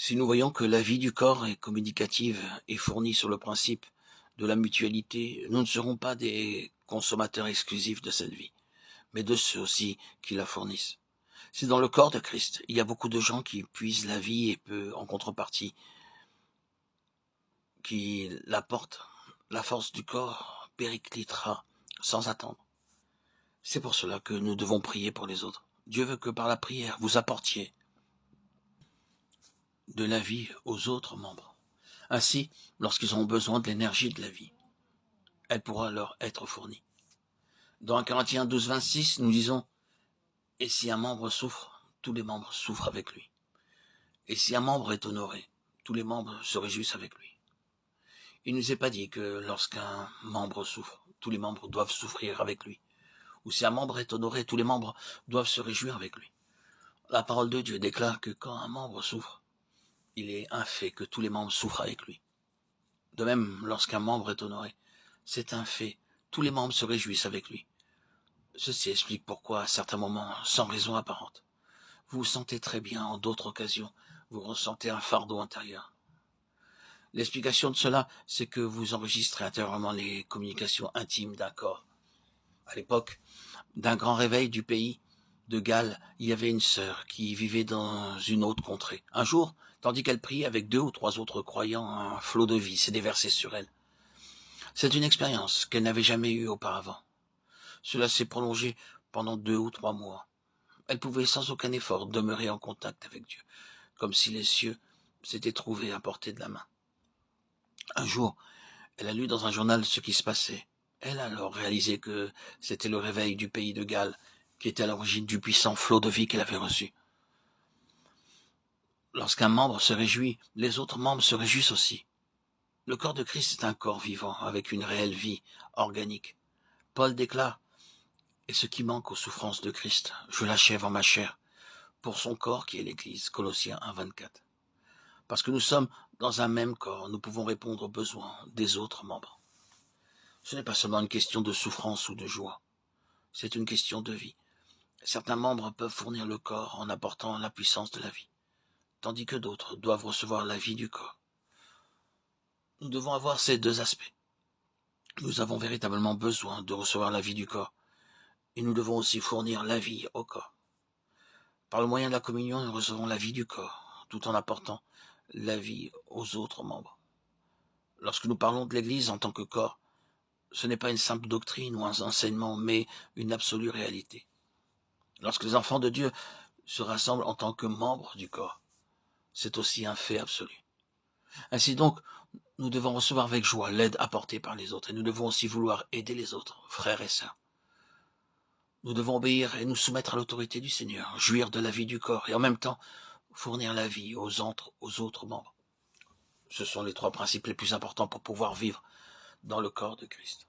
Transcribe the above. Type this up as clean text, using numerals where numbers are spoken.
Si nous voyons que la vie du corps est communicative et fournie sur le principe de la mutualité, nous ne serons pas des consommateurs exclusifs de cette vie, mais de ceux aussi qui la fournissent. Si dans le corps de Christ, il y a beaucoup de gens qui puisent la vie et peu, en contrepartie, qui l'apportent, la force du corps périclitera sans attendre. C'est pour cela que nous devons prier pour les autres. Dieu veut que par la prière, vous apportiez de la vie aux autres membres. Ainsi, lorsqu'ils ont besoin de l'énergie de la vie, elle pourra leur être fournie. Dans 1 Corinthiens 12, 26, nous disons « Et si un membre souffre, tous les membres souffrent avec lui. Et si un membre est honoré, tous les membres se réjouissent avec lui. » Il ne nous est pas dit que lorsqu'un membre souffre, tous les membres doivent souffrir avec lui. Ou si un membre est honoré, tous les membres doivent se réjouir avec lui. La parole de Dieu déclare que quand un membre souffre, il est un fait que tous les membres souffrent avec lui. De même, lorsqu'un membre est honoré, c'est un fait, tous les membres se réjouissent avec lui. Ceci explique pourquoi, à certains moments, sans raison apparente, vous vous sentez très bien, en d'autres occasions, vous ressentez un fardeau intérieur. L'explication de cela, c'est que vous enregistrez intérieurement les communications intimes d'un corps. À l'époque d'un grand réveil du pays de Galles, il y avait une sœur qui vivait dans une autre contrée. Un jour, tandis qu'elle priait avec 2 ou 3 autres croyants, un flot de vie s'est déversé sur elle. C'est une expérience qu'elle n'avait jamais eue auparavant. Cela s'est prolongé pendant 2 ou 3 mois. Elle pouvait sans aucun effort demeurer en contact avec Dieu, comme si les cieux s'étaient trouvés à portée de la main. Un jour, elle a lu dans un journal ce qui se passait. Elle a alors réalisé que c'était le réveil du pays de Galles qui était à l'origine du puissant flot de vie qu'elle avait reçu. Lorsqu'un membre se réjouit, les autres membres se réjouissent aussi. Le corps de Christ est un corps vivant, avec une réelle vie organique. Paul déclare « Et ce qui manque aux souffrances de Christ, je l'achève en ma chair, pour son corps qui est l'Église » Colossiens 1, 24. Parce que nous sommes dans un même corps, nous pouvons répondre aux besoins des autres membres. Ce n'est pas seulement une question de souffrance ou de joie, c'est une question de vie. Certains membres peuvent fournir le corps en apportant la puissance de la vie, tandis que d'autres doivent recevoir la vie du corps. Nous devons avoir ces deux aspects. Nous avons véritablement besoin de recevoir la vie du corps, et nous devons aussi fournir la vie au corps. Par le moyen de la communion, nous recevons la vie du corps, tout en apportant la vie aux autres membres. Lorsque nous parlons de l'Église en tant que corps, ce n'est pas une simple doctrine ou un enseignement, mais une absolue réalité. Lorsque les enfants de Dieu se rassemblent en tant que membres du corps, c'est aussi un fait absolu. Ainsi donc, nous devons recevoir avec joie l'aide apportée par les autres, et nous devons aussi vouloir aider les autres, frères et sœurs. Nous devons obéir et nous soumettre à l'autorité du Seigneur, jouir de la vie du corps, et en même temps fournir la vie aux autres membres. Ce sont les 3 principes les plus importants pour pouvoir vivre dans le corps de Christ.